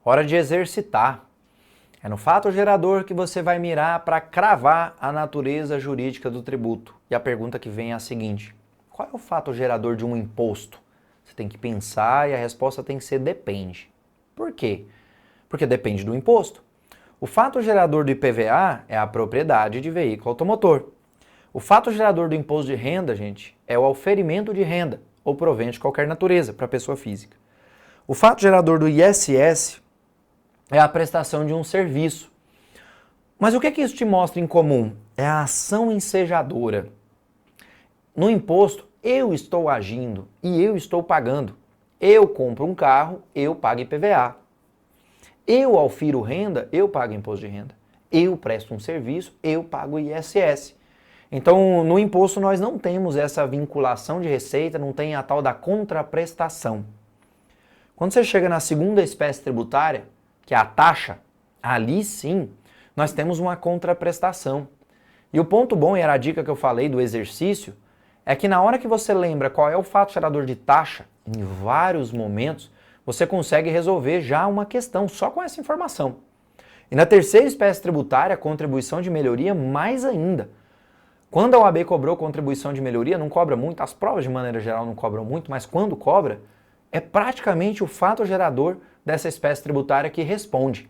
Hora de exercitar. É no fato gerador que você vai mirar para cravar a natureza jurídica do tributo. E a pergunta que vem é a seguinte: qual é o fato gerador de um imposto? Você tem que pensar e a resposta tem que ser depende. Por quê? Porque depende do imposto. O fato gerador do IPVA é a propriedade de veículo automotor. O fato gerador do imposto de renda, gente, é o auferimento de renda ou provento de qualquer natureza para a pessoa física. O fato gerador do ISS é a prestação de um serviço. Mas o que é que isso te mostra em comum? É a ação ensejadora. No imposto, eu estou agindo e eu estou pagando. Eu compro um carro, eu pago IPVA. Eu aufiro renda, eu pago imposto de renda. Eu presto um serviço, eu pago ISS. Então, no imposto nós não temos essa vinculação de receita, não tem a tal da contraprestação. Quando você chega na segunda espécie tributária, que é a taxa, ali sim, nós temos uma contraprestação. E o ponto bom, e era a dica que eu falei do exercício, é que na hora que você lembra qual é o fato gerador de taxa, em vários momentos, você consegue resolver já uma questão só com essa informação. E na terceira espécie tributária, contribuição de melhoria, mais ainda. Quando a OAB cobrou contribuição de melhoria, não cobra muito, as provas de maneira geral não cobram muito, mas quando cobra, é praticamente o fato gerador dessa espécie tributária que responde.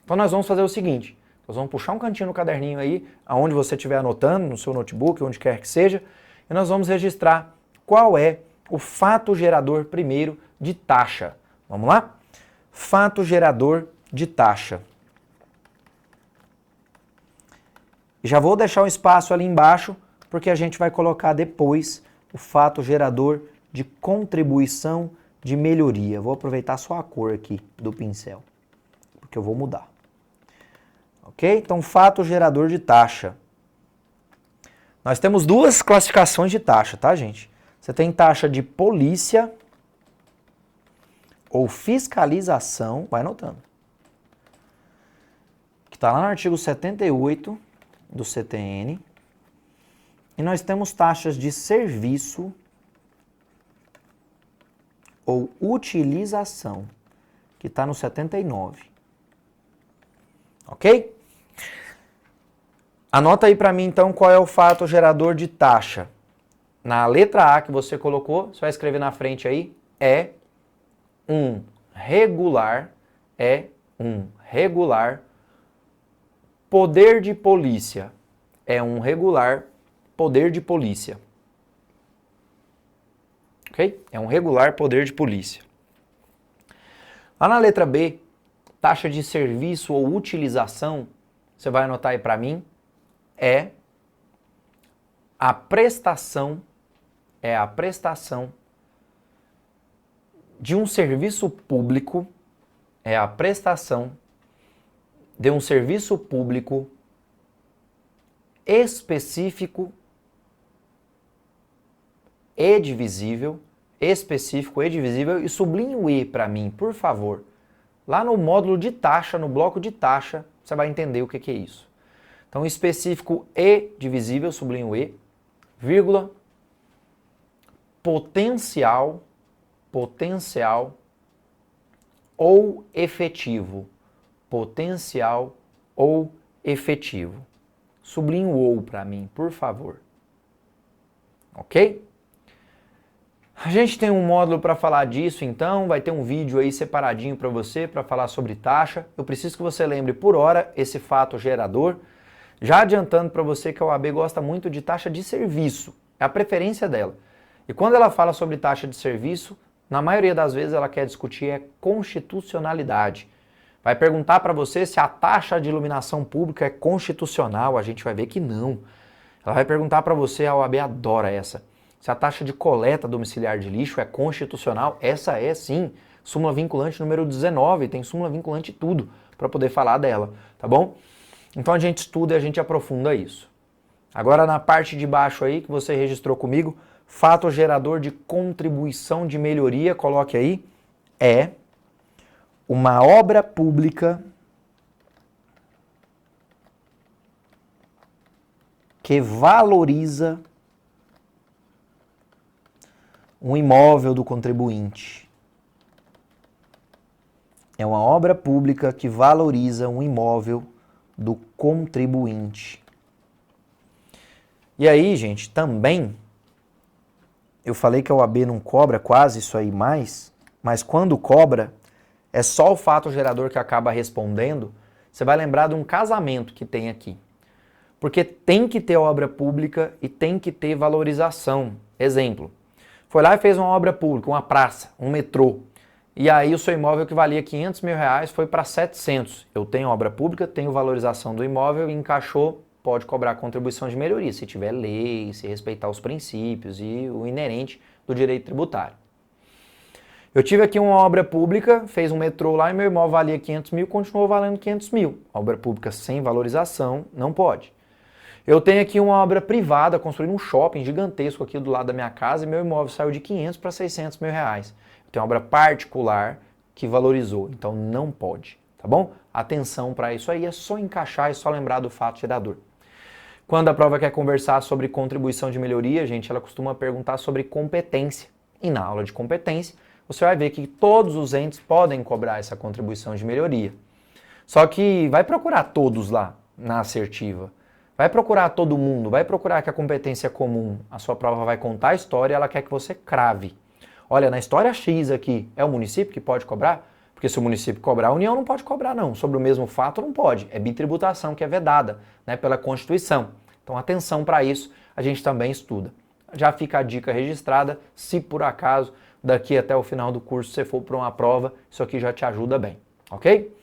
Então nós vamos fazer o seguinte, nós vamos puxar um cantinho no caderninho aí, aonde você estiver anotando, no seu notebook, onde quer que seja, e nós vamos registrar qual é o fato gerador primeiro de taxa. Vamos lá? Fato gerador de taxa. Já vou deixar um espaço ali embaixo, porque a gente vai colocar depois o fato gerador de contribuição de melhoria. Vou aproveitar só a cor aqui do pincel, porque eu vou mudar. Ok? Então, fato gerador de taxa. Nós temos duas classificações de taxa, tá, gente? Você tem taxa de polícia ou fiscalização, vai anotando, que está lá no artigo 78 do CTN. E nós temos taxas de serviço ou utilização, que está no 79. Ok? Anota aí para mim, então, qual é o fato gerador de taxa. Na letra A que você colocou, você vai escrever na frente aí, é um regular poder de polícia. É um regular poder de polícia. Ok? É um regular poder de polícia. Lá na letra B, taxa de serviço ou utilização, você vai anotar aí para mim, é a prestação de um serviço público, é a prestação de um serviço público específico e divisível, e sublinhe o E para mim, por favor. Lá no módulo de taxa, no bloco de taxa, você vai entender o que é isso. Então, específico e divisível, sublinhe o E, vírgula, potencial ou efetivo. Potencial ou efetivo. Sublinhe o ou para mim, por favor. Ok? A gente tem um módulo para falar disso, então vai ter um vídeo aí separadinho para você, para falar sobre taxa. Eu preciso que você lembre por hora esse fato gerador. Já adiantando para você que a OAB gosta muito de taxa de serviço, é a preferência dela. E quando ela fala sobre taxa de serviço, na maioria das vezes ela quer discutir constitucionalidade. Vai perguntar para você se a taxa de iluminação pública é constitucional, a gente vai ver que não. Ela vai perguntar para você, a OAB adora essa, se a taxa de coleta domiciliar de lixo é constitucional. Essa é sim, súmula vinculante número 19, tem súmula vinculante tudo para poder falar dela, tá bom? Então a gente estuda e a gente aprofunda isso. Agora na parte de baixo aí, que você registrou comigo, fato gerador de contribuição de melhoria, coloque aí, é uma obra pública que valoriza um imóvel do contribuinte. é uma obra pública que valoriza um imóvel do contribuinte. E aí, gente, também, eu falei que a OAB não cobra quase isso aí mais, mas quando cobra, é só o fato gerador que acaba respondendo. Você vai lembrar de um casamento que tem aqui. Porque tem que ter obra pública e tem que ter valorização. Exemplo, foi lá e fez uma obra pública, uma praça, um metrô. E aí o seu imóvel que valia 500 mil reais foi para 700. Eu tenho obra pública, tenho valorização do imóvel e encaixou, pode cobrar contribuição de melhoria, se tiver lei, se respeitar os princípios e o inerente do direito tributário. Eu tive aqui uma obra pública, fez um metrô lá e meu imóvel valia 500 mil, continuou valendo 500 mil. Obra pública sem valorização não pode. Eu tenho aqui uma obra privada, construindo um shopping gigantesco aqui do lado da minha casa e meu imóvel saiu de 500 para 600 mil reais. Eu tenho uma obra particular que valorizou, então não pode, tá bom? Atenção para isso aí, é só encaixar e só lembrar do fato gerador. Quando a prova quer conversar sobre contribuição de melhoria, gente, ela costuma perguntar sobre competência. E na aula de competência, você vai ver que todos os entes podem cobrar essa contribuição de melhoria. Só que vai procurar todos lá na assertiva. Vai procurar todo mundo, vai procurar que a competência é comum. A sua prova vai contar a história e ela quer que você crave. Olha, na história X aqui, é o município que pode cobrar? Porque se o município cobrar, a União não pode cobrar não. Sobre o mesmo fato não pode. É bitributação que é vedada, né, pela Constituição. Então atenção para isso, a gente também estuda. Já fica a dica registrada, se por acaso daqui até o final do curso você for para uma prova, isso aqui já te ajuda bem, ok?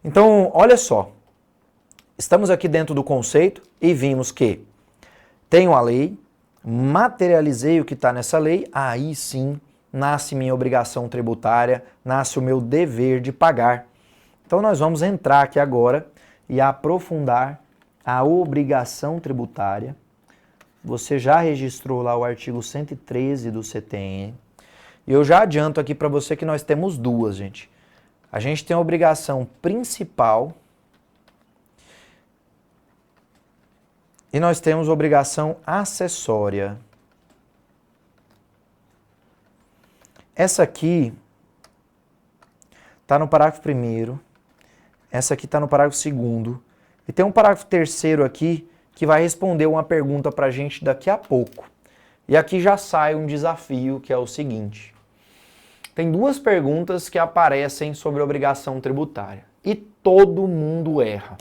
Então, olha só. Estamos aqui dentro do conceito e vimos que tenho a lei, materializei o que está nessa lei, aí sim nasce minha obrigação tributária, nasce o meu dever de pagar. Então nós vamos entrar aqui agora e aprofundar a obrigação tributária. Você já registrou lá o artigo 113 do CTN. E eu já adianto aqui para você que nós temos duas, gente. A gente tem a obrigação principal e nós temos a obrigação acessória. Essa aqui está no parágrafo 1º, essa aqui está no parágrafo 2º, e tem um parágrafo 3º aqui que vai responder uma pergunta para a gente daqui a pouco. E aqui já sai um desafio, que é o seguinte. Tem duas perguntas que aparecem sobre a obrigação tributária, e todo mundo erra.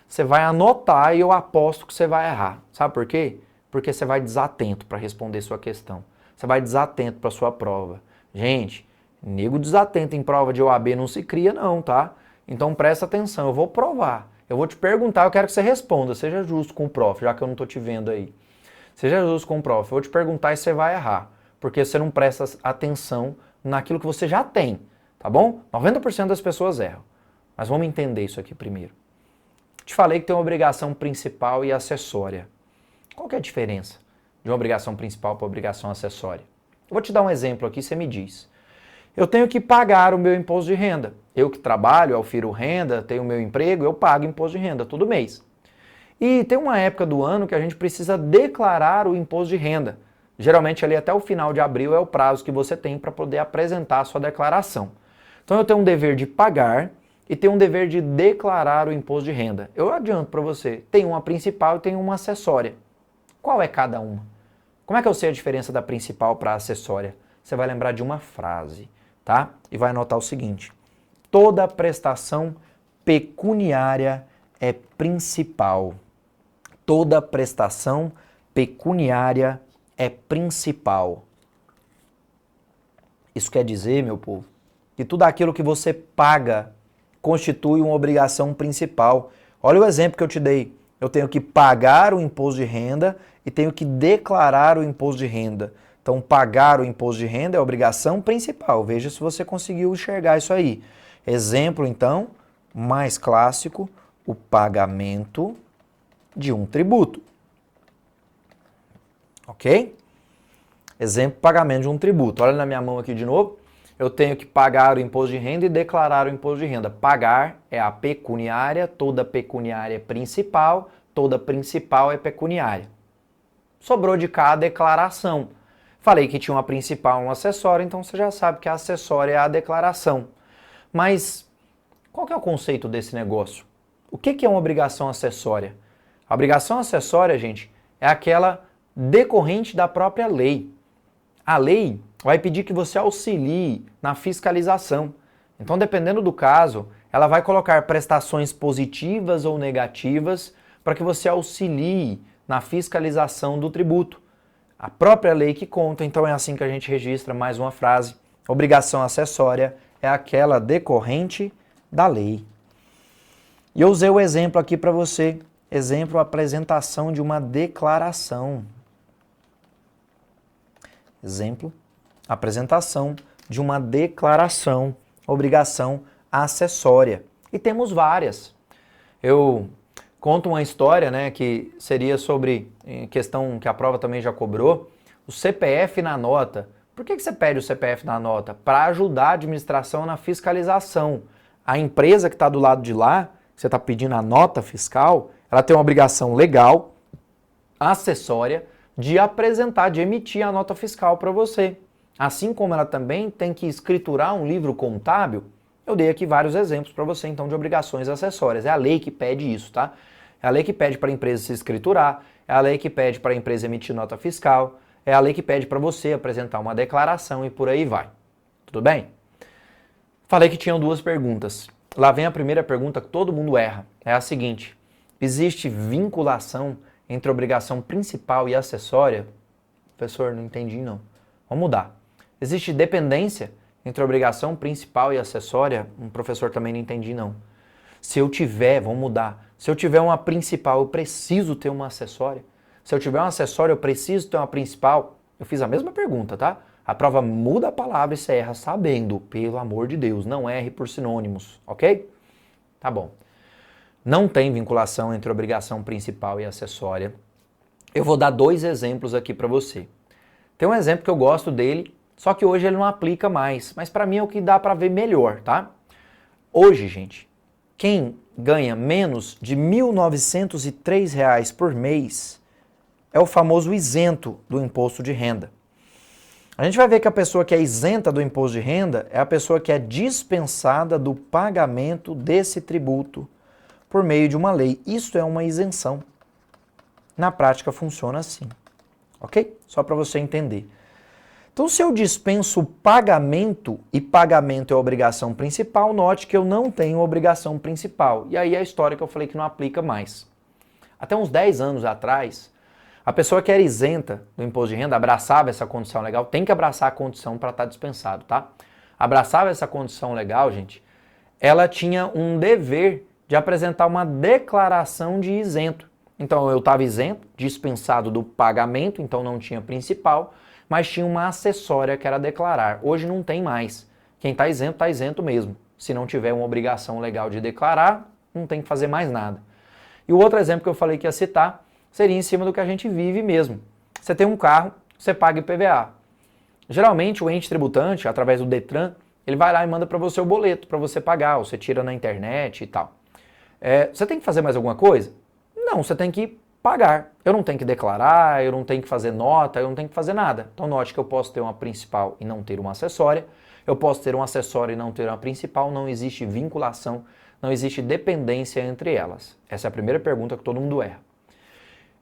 Você vai anotar e eu aposto que você vai errar. Sabe por quê? Porque você vai desatento para responder sua questão. Você vai desatento para sua prova. Gente, nego desatento em prova de OAB não se cria não, tá? Então presta atenção, eu vou provar. Eu vou te perguntar, eu quero que você responda. Seja justo com o prof, já que eu não tô te vendo aí. Seja justo com o prof. Eu vou te perguntar e você vai errar. Porque você não presta atenção naquilo que você já tem, tá bom? 90% das pessoas erram. Mas vamos entender isso aqui primeiro. Te falei que tem uma obrigação principal e acessória. Qual que é a diferença de uma obrigação principal para uma obrigação acessória? Eu vou te dar um exemplo aqui, você me diz. Eu tenho que pagar o meu imposto de renda. Eu que trabalho, aufiro renda, tenho o meu emprego, eu pago imposto de renda todo mês. E tem uma época do ano que a gente precisa declarar o imposto de renda. Geralmente ali até o final de abril é o prazo que você tem para poder apresentar a sua declaração. Então eu tenho um dever de pagar e tenho um dever de declarar o imposto de renda. Eu adianto para você, tem uma principal e tem uma acessória. Qual é cada uma? Como é que eu sei a diferença da principal para a acessória? Você vai lembrar de uma frase, tá? E vai anotar o seguinte. Toda prestação pecuniária é principal. Toda prestação pecuniária é principal. Isso quer dizer, meu povo, que tudo aquilo que você paga constitui uma obrigação principal. Olha o exemplo que eu te dei. Eu tenho que pagar o imposto de renda e tenho que declarar o imposto de renda. Então, pagar o imposto de renda é a obrigação principal. Veja se você conseguiu enxergar isso aí. Exemplo, então, mais clássico, o pagamento de um tributo. Ok? Exemplo, pagamento de um tributo. Olha na minha mão aqui de novo. Eu tenho que pagar o imposto de renda e declarar o imposto de renda. Pagar é a pecuniária, toda pecuniária é principal, toda principal é pecuniária. Sobrou de cá a declaração. Falei que tinha uma principal e uma acessória, então você já sabe que a acessória é a declaração. Mas Qual que é o conceito desse negócio? O que é uma obrigação acessória? A obrigação acessória, gente, é aquela decorrente da própria lei. A lei vai pedir que você auxilie na fiscalização. Então, dependendo do caso, ela vai colocar prestações positivas ou negativas para que você auxilie na fiscalização do tributo. A própria lei que conta, então é assim que a gente registra mais uma frase. Obrigação acessória é aquela decorrente da lei. E eu usei o exemplo aqui para você. Exemplo, apresentação de uma declaração. Exemplo, apresentação de uma declaração, obrigação acessória. E temos várias. Eu conto uma história, né, que seria sobre questão que a prova também já cobrou, o CPF na nota. Por que você pede o CPF na nota? Para ajudar a administração na fiscalização. A empresa que está do lado de lá, que você está pedindo a nota fiscal, ela tem uma obrigação legal, acessória, de apresentar, de emitir a nota fiscal para você. Assim como ela também tem que escriturar um livro contábil, eu dei aqui vários exemplos para você, então, de obrigações acessórias. É a lei que pede isso, tá? É a lei que pede para a empresa se escriturar, é a lei que pede para a empresa emitir nota fiscal, é a lei que pede para você apresentar uma declaração e por aí vai. Tudo bem? Falei que tinham duas perguntas. Lá vem a primeira pergunta que todo mundo erra. É a seguinte: existe vinculação entre obrigação principal e acessória? Professor, não entendi não. Vamos mudar. Existe dependência entre obrigação principal e acessória? Professor, também não entendi não. Se eu tiver, vamos mudar. Se eu tiver uma principal, eu preciso ter uma acessória? Se eu tiver uma acessória, eu preciso ter uma principal? Eu fiz a mesma pergunta, tá? A prova muda a palavra e você erra sabendo, pelo amor de Deus. Não erre por sinônimos, ok? Tá bom. Não tem vinculação entre obrigação principal e acessória. Eu vou dar dois exemplos aqui para você. Tem um exemplo que eu gosto dele, só que hoje ele não aplica mais, mas para mim é o que dá para ver melhor, tá? Hoje, gente, quem ganha menos de R$ 1.903 por mês é o famoso isento do imposto de renda. A gente vai ver que a pessoa que é isenta do imposto de renda é a pessoa que é dispensada do pagamento desse tributo por meio de uma lei. Isso é uma isenção. Na prática funciona assim, ok? Só para você entender. Então, se eu dispenso o pagamento, e pagamento é a obrigação principal, note que eu não tenho obrigação principal. E aí é a história que eu falei que não aplica mais. Até uns 10 anos atrás, a pessoa que era isenta do imposto de renda abraçava essa condição legal, tem que abraçar a condição para estar dispensado, tá? Abraçava essa condição legal, gente, ela tinha um dever de apresentar uma declaração de isento. Então eu estava isento, dispensado do pagamento, então não tinha principal, mas tinha uma acessória que era declarar. Hoje não tem mais. Quem está isento mesmo. Se não tiver uma obrigação legal de declarar, não tem que fazer mais nada. E o outro exemplo que eu falei que ia citar seria em cima do que a gente vive mesmo. Você tem um carro, você paga IPVA. Geralmente o ente tributante, através do Detran, ele vai lá e manda para você o boleto para você pagar, ou você tira na internet e tal. Você tem que fazer mais alguma coisa? Não, você tem que pagar. Eu não tenho que declarar, eu não tenho que fazer nota, eu não tenho que fazer nada. Então note que eu posso ter uma principal e não ter uma acessória, eu posso ter uma acessória e não ter uma principal, não existe vinculação, não existe dependência entre elas. Essa é a primeira pergunta que todo mundo erra.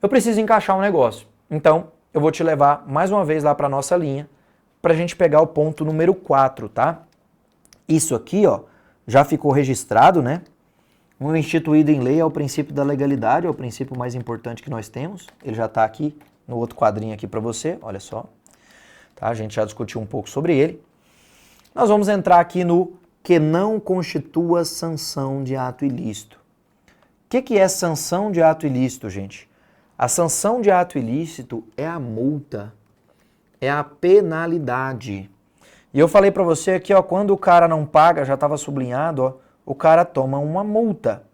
Eu preciso encaixar um negócio, então eu vou te levar mais uma vez lá para a nossa linha, para a gente pegar o ponto número 4, tá? Isso aqui, ó, já ficou registrado, né? O instituído em lei é o princípio da legalidade, é o princípio mais importante que nós temos. Ele já está aqui no outro quadrinho aqui para você, olha só. Tá? A gente já discutiu um pouco sobre ele. Nós vamos entrar aqui no que não constitua sanção de ato ilícito. O que é sanção de ato ilícito, gente? A sanção de ato ilícito é a multa, é a penalidade. E eu falei para você aqui, ó, quando o cara não paga, já estava sublinhado, ó, o cara toma uma multa.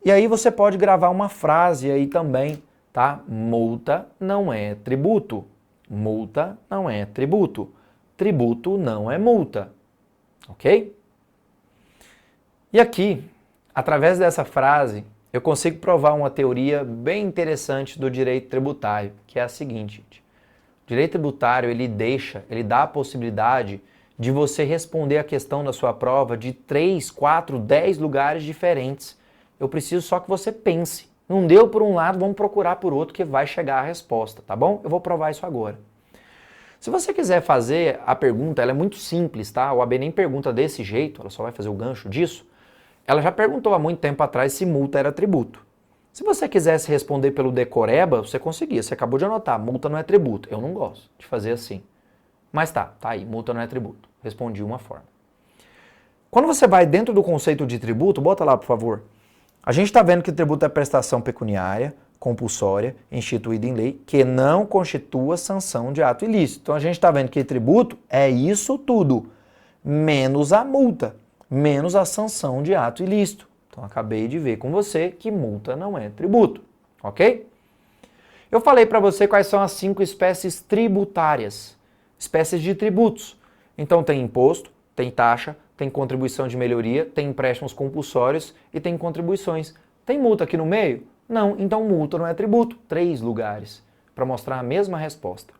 E aí você pode gravar uma frase aí também, tá? Multa não é tributo. Multa não é tributo. Tributo não é multa. Ok? E aqui, através dessa frase, eu consigo provar uma teoria bem interessante do direito tributário, que é a seguinte, gente. O direito tributário, ele dá a possibilidade de você responder a questão da sua prova de 3, 4, 10 lugares diferentes. Eu preciso só que você pense. Não deu por um lado, vamos procurar por outro que vai chegar a resposta, tá bom? Eu vou provar isso agora. Se você quiser fazer a pergunta, ela é muito simples, tá? O AB nem pergunta desse jeito, ela só vai fazer o gancho disso. Ela já perguntou há muito tempo atrás se multa era tributo. Se você quisesse responder pelo decoreba, você conseguia. Você acabou de anotar, multa não é tributo. Eu não gosto de fazer assim. Mas tá aí, multa não é tributo. Respondi uma forma. Quando você vai dentro do conceito de tributo, bota lá, por favor. A gente está vendo que tributo é prestação pecuniária, compulsória, instituída em lei, que não constitua sanção de ato ilícito. Então a gente está vendo que tributo é isso tudo, menos a multa, menos a sanção de ato ilícito. Então acabei de ver com você que multa não é tributo, ok? Eu falei para você quais são as 5 espécies tributárias, espécies de tributos. Então tem imposto, tem taxa, tem contribuição de melhoria, tem empréstimos compulsórios e tem contribuições. Tem multa aqui no meio? Não, então multa não é tributo. 3 lugares para mostrar a mesma resposta.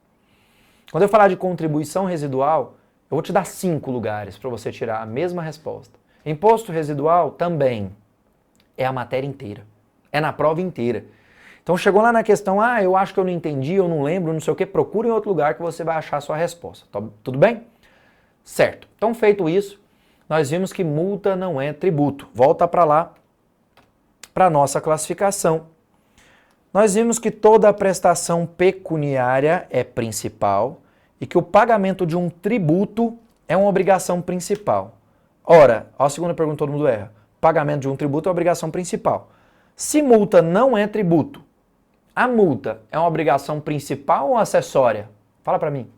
Quando eu falar de contribuição residual, eu vou te dar 5 lugares para você tirar a mesma resposta. Imposto residual também é a matéria inteira, é na prova inteira. Então chegou lá na questão, eu acho que eu não entendi, eu não lembro, não sei o que, procure em outro lugar que você vai achar a sua resposta. Tudo bem? Certo. Então feito isso, nós vimos que multa não é tributo. Volta para lá, para a nossa classificação. Nós vimos que toda prestação pecuniária é principal e que o pagamento de um tributo é uma obrigação principal. Ora, a segunda pergunta todo mundo erra. Pagamento de um tributo é obrigação principal. Se multa não é tributo, a multa é uma obrigação principal ou acessória? Fala para mim.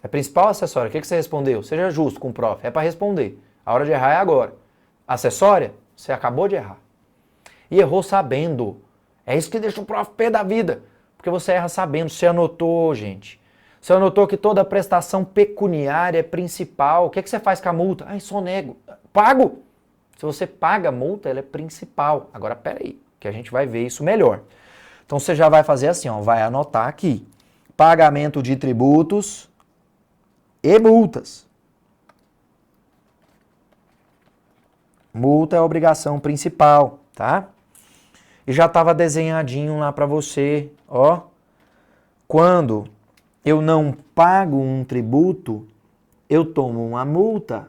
É principal ou acessória? O que você respondeu? Seja justo com o prof. É para responder. A hora de errar é agora. Acessória? Você acabou de errar. E errou sabendo. É isso que deixa o prof pé da vida. Porque você erra sabendo. Você anotou, gente. Você anotou que toda prestação pecuniária é principal. O que você faz com a multa? Sonego. Pago. Se você paga a multa, ela é principal. Agora, peraí, que a gente vai ver isso melhor. Então, você já vai fazer assim, vai anotar aqui. Pagamento de tributos e multas. Multa é a obrigação principal, tá? E já estava desenhadinho lá para você, Quando eu não pago um tributo, eu tomo uma multa.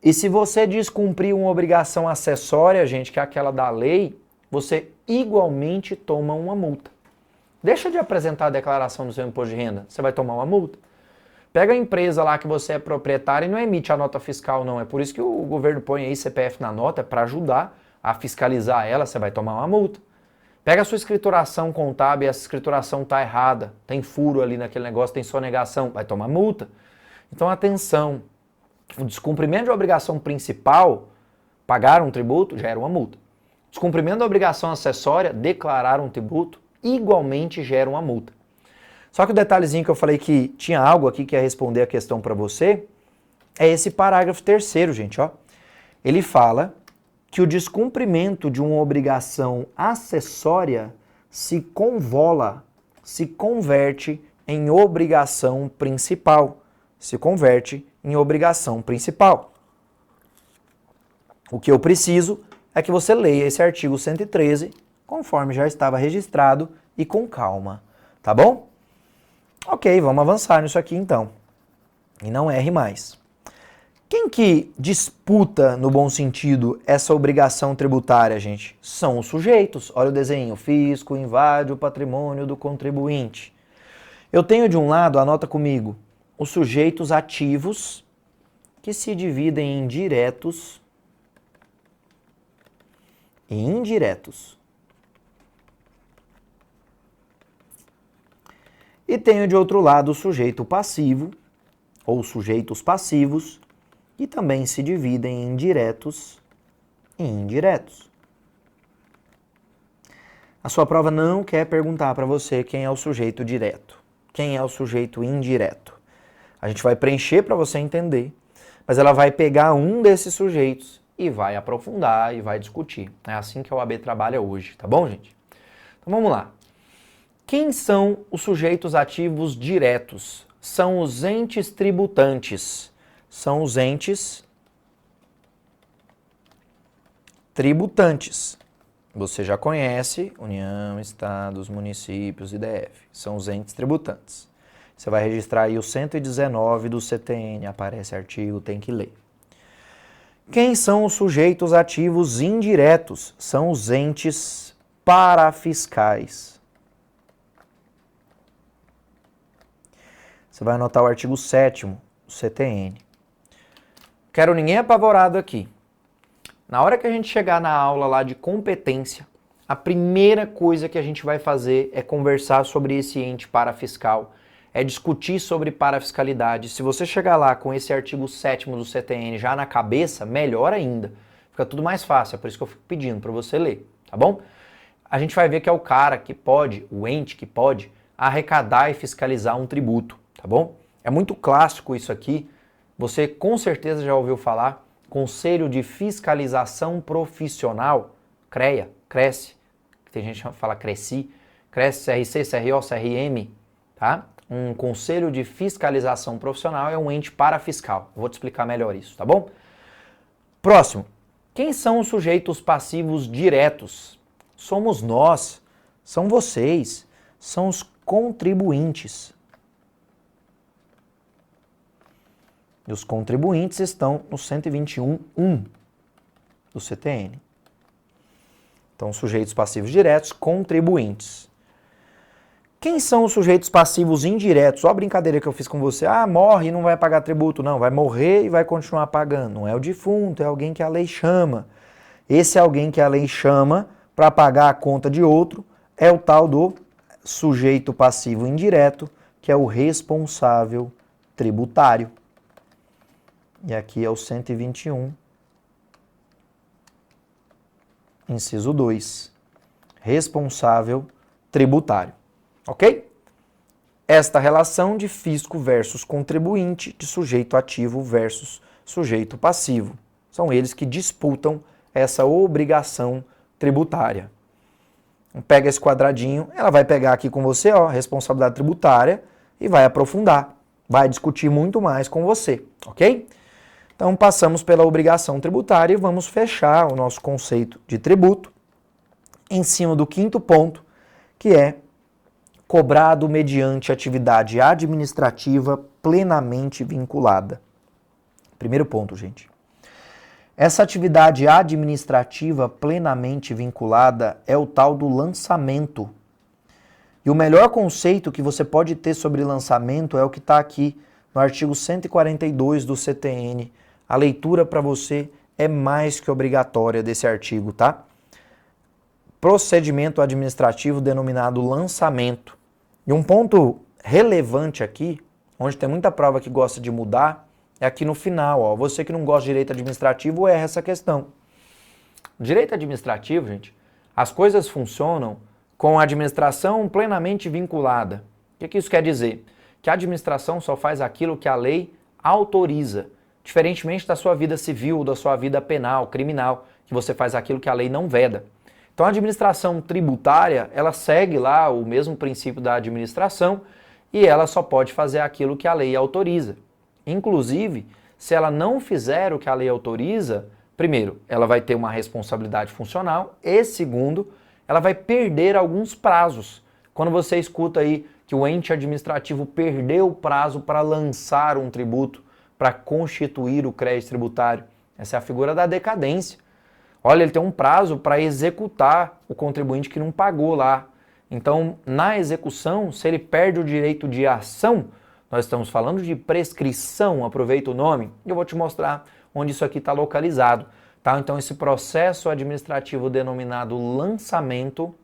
E se você descumprir uma obrigação acessória, gente, que é aquela da lei, você igualmente toma uma multa. Deixa de apresentar a declaração do seu imposto de renda, você vai tomar uma multa. Pega a empresa lá que você é proprietário e não emite a nota fiscal, não. É por isso que o governo põe aí CPF na nota, é para ajudar a fiscalizar ela, você vai tomar uma multa. Pega a sua escrituração contábil e essa escrituração está errada, tem furo ali naquele negócio, tem sonegação, vai tomar multa. Então, atenção, o descumprimento de obrigação principal, pagar um tributo, gera uma multa. Descumprimento da obrigação acessória, declarar um tributo, igualmente gera uma multa. Só que o detalhezinho que eu falei que tinha algo aqui que ia responder a questão para você, é esse parágrafo 3º, gente, Ele fala que o descumprimento de uma obrigação acessória se convola, se converte em obrigação principal. Se converte em obrigação principal. O que eu preciso é que você leia esse artigo 113, conforme já estava registrado, e com calma, tá bom? Ok, vamos avançar nisso aqui então. E não erre mais. Quem que disputa, no bom sentido, essa obrigação tributária, gente? São os sujeitos. Olha o desenho. O fisco invade o patrimônio do contribuinte. Eu tenho de um lado, anota comigo, os sujeitos ativos que se dividem em diretos e indiretos. E tenho de outro lado o sujeito passivo, ou sujeitos passivos, que também se dividem em diretos e indiretos. A sua prova não quer perguntar para você quem é o sujeito direto, quem é o sujeito indireto. A gente vai preencher para você entender, mas ela vai pegar um desses sujeitos e vai aprofundar e vai discutir. É assim que a OAB trabalha hoje, tá bom, gente? Então vamos lá. Quem são os sujeitos ativos diretos? São os entes tributantes. são os entes tributantes. Você já conhece União, Estados, Municípios e DF. São os entes tributantes. Você vai registrar aí o 119 do CTN, aparece artigo, tem que ler. Quem são os sujeitos ativos indiretos? São os entes parafiscais. Você vai anotar o artigo 7º do CTN. Quero ninguém apavorado aqui. Na hora que a gente chegar na aula lá de competência, a primeira coisa que a gente vai fazer é conversar sobre esse ente parafiscal, é discutir sobre parafiscalidade. Se você chegar lá com esse artigo 7º do CTN já na cabeça, melhor ainda. Fica tudo mais fácil, é por isso que eu fico pedindo para você ler, tá bom? A gente vai ver que é o cara que pode, o ente que pode, arrecadar e fiscalizar um tributo, tá bom? É muito clássico isso aqui, você com certeza já ouviu falar, Conselho de Fiscalização Profissional, CREA, Cresce, tem gente que fala Cresci, Cresce, CRC, CRO, CRM, tá? Um Conselho de Fiscalização Profissional é um ente parafiscal. Vou te explicar melhor isso, tá bom? Próximo. Quem são os sujeitos passivos diretos? Somos nós, são vocês, são os contribuintes. E os contribuintes estão no 121.1 do CTN. Então, sujeitos passivos diretos, contribuintes. Quem são os sujeitos passivos indiretos? Olha a brincadeira que eu fiz com você. Ah, morre e não vai pagar tributo. Não, vai morrer e vai continuar pagando. Não é o defunto, é alguém que a lei chama. Esse alguém que a lei chama para pagar a conta de outro é o tal do sujeito passivo indireto, que é o responsável tributário. E aqui é o 121, inciso 2, responsável tributário. Ok? Esta relação de fisco versus contribuinte, de sujeito ativo versus sujeito passivo. São eles que disputam essa obrigação tributária. Pega esse quadradinho, ela vai pegar aqui com você, ó, responsabilidade tributária, e vai aprofundar. Vai discutir muito mais com você, ok? Então, passamos pela obrigação tributária e vamos fechar o nosso conceito de tributo em cima do 5º ponto, que é cobrado mediante atividade administrativa plenamente vinculada. Primeiro ponto, gente. Essa atividade administrativa plenamente vinculada é o tal do lançamento. E o melhor conceito que você pode ter sobre lançamento é o que está aqui no artigo 142 do CTN. A leitura para você é mais que obrigatória desse artigo, tá? Procedimento administrativo denominado lançamento. E um ponto relevante aqui, onde tem muita prova que gosta de mudar, é aqui no final, ó. Você que não gosta de direito administrativo erra essa questão. Direito administrativo, gente, as coisas funcionam com a administração plenamente vinculada. O que isso quer dizer? Que a administração só faz aquilo que a lei autoriza. Diferentemente da sua vida civil, da sua vida penal, criminal, que você faz aquilo que a lei não veda. Então a administração tributária, ela segue lá o mesmo princípio da administração e ela só pode fazer aquilo que a lei autoriza. Inclusive, se ela não fizer o que a lei autoriza, primeiro, ela vai ter uma responsabilidade funcional e segundo, ela vai perder alguns prazos. Quando você escuta aí que o ente administrativo perdeu o prazo para lançar um tributo, para constituir o crédito tributário. Essa é a figura da decadência. Olha, ele tem um prazo para executar o contribuinte que não pagou lá. Então, na execução, se ele perde o direito de ação, nós estamos falando de prescrição, aproveita o nome, e eu vou te mostrar onde isso aqui está localizado. Tá? Então, esse processo administrativo denominado lançamento,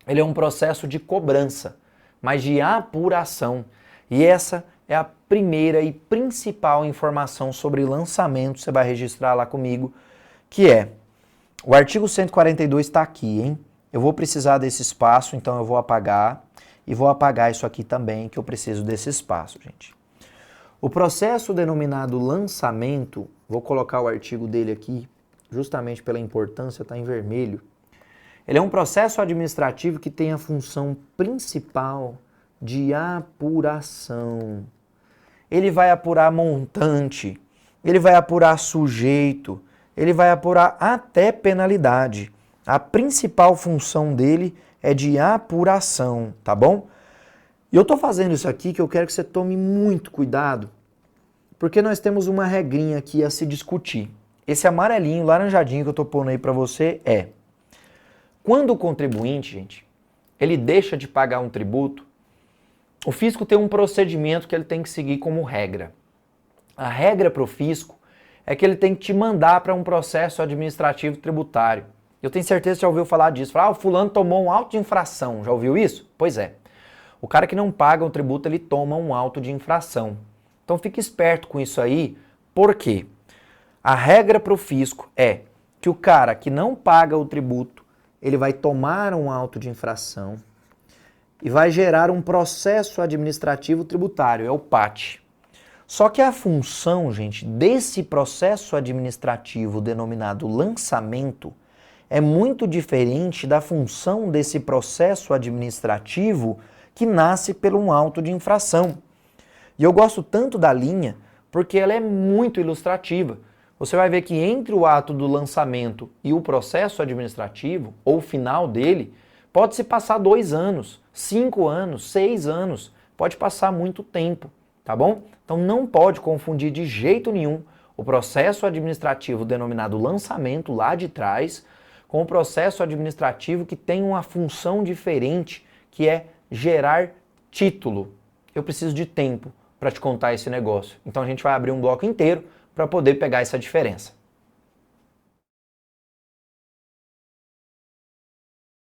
ele é um processo de cobrança, mas de apuração. E essa é a primeira e principal informação sobre lançamento, você vai registrar lá comigo, que é, o artigo 142 está aqui, hein? Eu vou precisar desse espaço, então eu vou apagar, e vou apagar isso aqui também, que eu preciso desse espaço, gente. O processo denominado lançamento, vou colocar o artigo dele aqui, justamente pela importância, está em vermelho. Ele é um processo administrativo que tem a função principal de apuração. Ele vai apurar montante, ele vai apurar sujeito, ele vai apurar até penalidade. A principal função dele é de apuração, tá bom? E eu tô fazendo isso aqui que eu quero que você tome muito cuidado, porque nós temos uma regrinha aqui a se discutir. Esse amarelinho, laranjadinho que eu tô pondo aí para você é: quando o contribuinte, gente, ele deixa de pagar um tributo, o fisco tem um procedimento que ele tem que seguir como regra. A regra para o fisco é que ele tem que te mandar para um processo administrativo tributário. Eu tenho certeza que já ouviu falar disso. O fulano tomou um auto de infração. Já ouviu isso? Pois é. O cara que não paga o tributo, ele toma um auto de infração. Então fique esperto com isso aí, porque a regra para o fisco é que o cara que não paga o tributo, ele vai tomar um auto de infração e vai gerar um processo administrativo tributário, é o PAT. Só que a função, gente, desse processo administrativo denominado lançamento é muito diferente da função desse processo administrativo que nasce por um auto de infração. E eu gosto tanto da linha porque ela é muito ilustrativa. Você vai ver que entre o ato do lançamento e o processo administrativo, ou o final dele, pode se passar 2 anos, 5 anos, 6 anos, pode passar muito tempo, tá bom? Então não pode confundir de jeito nenhum o processo administrativo denominado lançamento lá de trás com o processo administrativo que tem uma função diferente, que é gerar título. Eu preciso de tempo para te contar esse negócio. Então a gente vai abrir um bloco inteiro para poder pegar essa diferença.